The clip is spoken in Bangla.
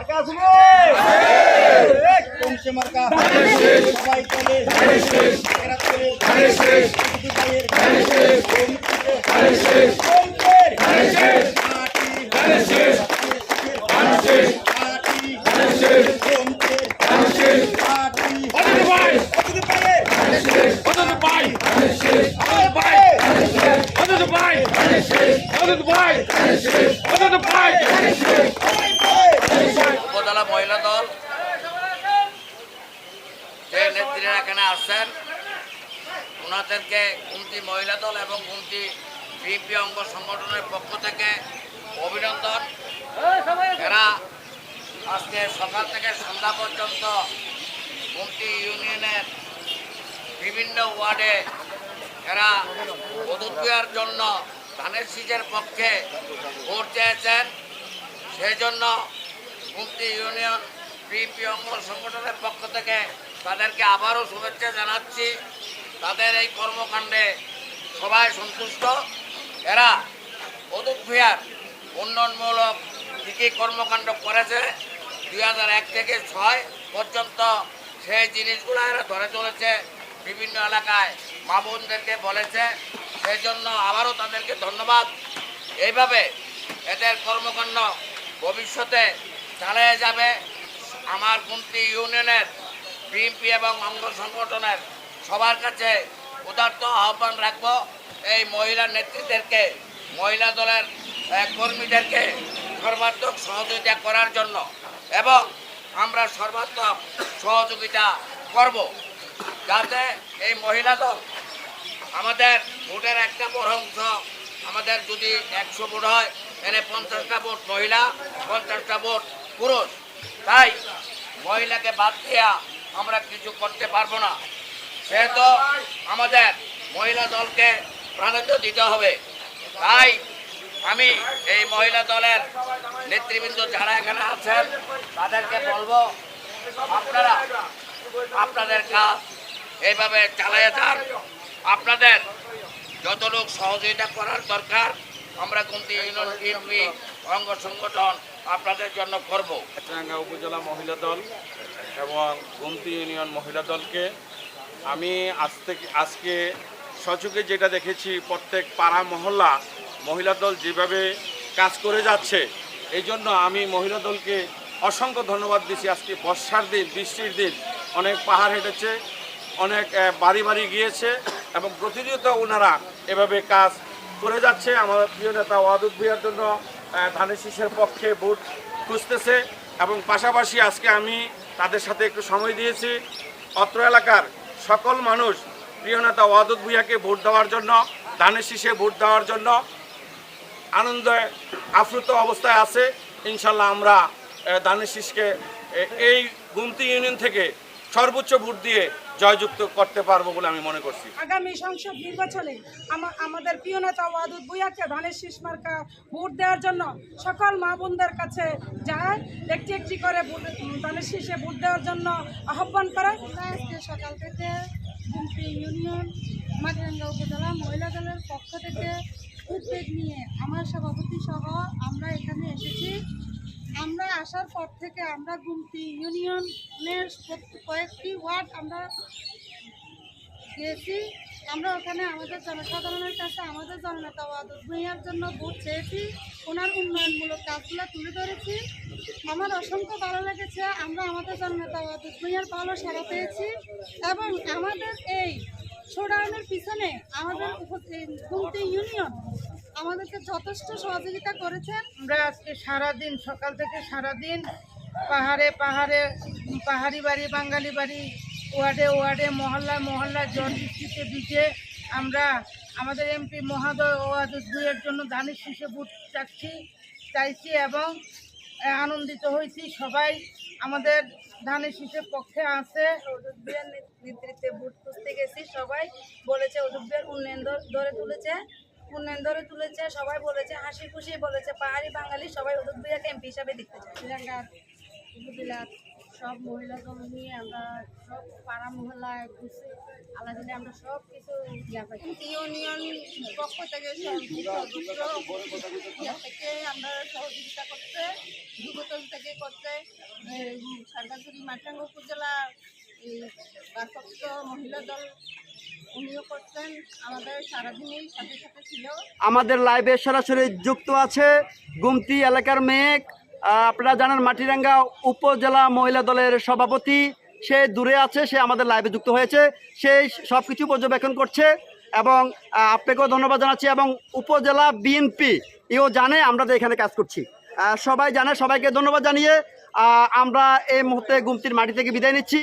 মার্কা আসবে কোন সে মার্কা সবাই চলে এরা চলে শুধু ভাইয়ের উপজেলা মহিলা দল যে নেত্রীরা এখানে আসছেন ওনাদেরকে কুমতি মহিলা দল এবং কুমতি বিএনপি অঙ্গ সংগঠনের পক্ষ থেকে অভিনন্দন। এরা আজকে সকাল থেকে সন্ধ্যা পর্যন্ত কুমতি ইউনিয়নের বিভিন্ন ওয়ার্ডে এরা পদত্যাগের জন্য ধানের শীষের পক্ষে ভোট চেয়েছেন। সেই জন্য কুমতি ইউনিয়ন বিএনপি অঙ্গ সংগঠনের পক্ষ থেকে তাদেরকে আবারও শুভেচ্ছা জানাচ্ছি। তাদের এই কর্মকাণ্ডে সবাই সন্তুষ্ট। এরা পদত্যাগের উন্নয়নমূলক কী কী কর্মকাণ্ড করেছে 2001 থেকে 6 পর্যন্ত সেই জিনিসগুলো এরা ধরে চলেছে, বিভিন্ন এলাকায় মা বোনদেরকে বলেছে। সেই জন্য আবারও তাদেরকে ধন্যবাদ। এইভাবে এদের কর্মকাণ্ড ভবিষ্যতে চালিয়ে যাবে। আমার কুমতি ইউনিয়নের বিএনপি এবং অঙ্গ সংগঠনের সবার কাছে উদার্ত আহ্বান রাখবো এই মহিলা নেত্রীদেরকে, মহিলা দলের কর্মীদেরকে সর্বাত্মক সহযোগিতা করার জন্য, এবং আমরা সর্বাত্মক সহযোগিতা করব যাতে এই মহিলা দল আমাদের ভোটের একটা বড় অংশ, আমাদের যদি 100 ভোট হয় এনে 50টা ভোট মহিলা, 50টা ভোট পুরুষ। তাই মহিলাকে বাদ দিয়া আমরা কিছু করতে পারবো না। সেহেতু আমাদের মহিলা দলকে প্রাধান্য দিতে হবে। তাই আমি এই মহিলা দলের নেতৃবৃন্দ যারা এখানে আছেন তাদেরকে বলবো, আপনারা আপনাদের কাজ এইভাবে চালিয়ে যান। আপনাদের যতটুকু সহযোগিতা করার দরকার আমরা কুমতি ইউনিয়ন বিএনপি অঙ্গ সংগঠন আপনাদের জন্য করব। চুয়াডাঙ্গা উপজেলা মহিলা দল এবং কুমতি ইউনিয়ন মহিলা দলকে আমি আজকে সচক্ষে যেটা দেখেছি, প্রত্যেক পাড়া মহল্লা মহিলা দল যেভাবে কাজ করে যাচ্ছে, এই জন্য আমি মহিলা দলকে অসংখ্য ধন্যবাদ দিচ্ছি। আজকে বর্ষার দিন, বৃষ্টির দিন, অনেক পাহাড় হেঁটেছে, অনেক বাড়ি বাড়ি গিয়েছে এবং প্রতিনিয়ত ওনারা এভাবে কাজ করে যাচ্ছে। আমাদের প্রিয় নেতা ওয়াদুদ ভূঁইয়ার জন্য ধানের শীষের পক্ষে ভোট খুঁজতেছে এবং পাশাপাশি আজকে আমি তাদের সাথে একটু সময় দিয়েছি। অত্র এলাকার সকল মানুষ প্রিয় নেতা ওয়াদুদ ভূঁইয়াকে ভোট দেওয়ার জন্য, ধানের শীষে ভোট দেওয়ার জন্য আনন্দে আপ্লুত অবস্থায় আছে। ইনশাল্লাহ আমরা ধানের শীষকে এই কুমতি ইউনিয়ন থেকে সর্বোচ্চ ভোট দিয়ে জয়যুক্ত করতে পারবো বলে আমি মনে করছি। আগামী সংসদ নির্বাচনে আমাদের প্রিয় নেতা ওয়াদুদ ভূঁইয়াকে ধানের শীষ মার্কা ভোট দেওয়ার জন্য সকল মা বোনদের কাছে যায় একটি একটি করে ধানের শীষে ভোট দেওয়ার জন্য আহ্বান করে। আজকে সকাল থেকে কুমতি ইউনিয়ন মাটিরাঙ্গা উপজেলা মহিলা দলের পক্ষ থেকে উদ্যোগ নিয়ে আমার সভাপতি সহ আমরা এখানে এসেছি। আমরা আসার পর থেকে আমরা কুমতি ইউনিয়নের কয়েকটি ওয়ার্ড আমরা গিয়েছি। আমরা ওখানে আমাদের জনসাধারণের কাছে আমাদের জননেতা ওয়াদুদ ভূঁইয়ার জন্য ভোট চেয়েছি, ওনার উন্নয়নমূলক কাজগুলো তুলে ধরেছি। আমার অসংখ্য ভালো লেগেছে। আমরা আমাদের জননেতা ওয়াদুদ ভূঁইয়ার ভালো সাড়া পেয়েছি এবং আমাদের এই শোডাউনের পিছনে আমাদের কুমতি ইউনিয়ন আমাদেরকে যথেষ্ট সহযোগিতা করেছেন। আমরা আজকে সারাদিন, সকাল থেকে সারাদিন পাহাড়ে পাহাড়ে, পাহাড়ি বাড়ি, বাঙালি বাড়ি, ওয়ার্ডে ওয়ার্ডে, মহল্লা মহল্লা ঝড় বৃষ্টিতে ভিজে আমরা আমাদের এমপি মহোদয় ওয়াদুদ ভূঁইয়ার জন্য ধানের শীষে ভোট চাইছি এবং আনন্দিত হয়েছি। সবাই আমাদের ধানের শীষের পক্ষে আছে। ওয়াদুদ ভূঁইয়ার নেতৃত্বে ভোট খুঁজতে গেছি, সবাই বলেছে ওয়াদুদ ভূঁইয়ার উন্নয়ন ধরে তুলেছে, সবাই বলেছে, হাসি খুশি বলেছে, পাহাড়ি বাঙালি সবাই ওয়াদুদ ভূঁইয়াকে এমপি হিসাবে দেখতে চায়। উপজেলার সব মহিলা দল নিয়ে আমরা সব পাড়া মহল্লায় ঘুরছি, আল্লাহ দিলে আমরা সব কিছু ইউনিয়ন পক্ষ থেকে থেকে আমরা সহযোগিতা করতে যুবদল থেকে করতে সারগাছড়ি মাটিরাঙ্গা উপজেলা এই ভারপ্রাপ্ত মহিলা দল উনিও করতেন, আমাদের সারাদিনেই সাথে সাথে ছিল। আমাদের লাইভে সরাসরি যুক্ত আছে গুমতি এলাকার মেয়ে, আপনারা জানেন মাটিরাঙ্গা উপজেলা মহিলা দলের সভাপতি, সে দূরে আছে, সে আমাদের লাইভে যুক্ত হয়েছে, সেই সব কিছু পর্যবেক্ষণ করছে এবং আপনাকেও ধন্যবাদ জানাচ্ছি। এবং উপজেলা বিএনপি এও জানে আমরা যে এখানে কাজ করছি, সবাই জানে, সবাইকে ধন্যবাদ জানিয়ে আমরা এই মুহূর্তে গুমতির মাটি থেকে বিদায় নিচ্ছি।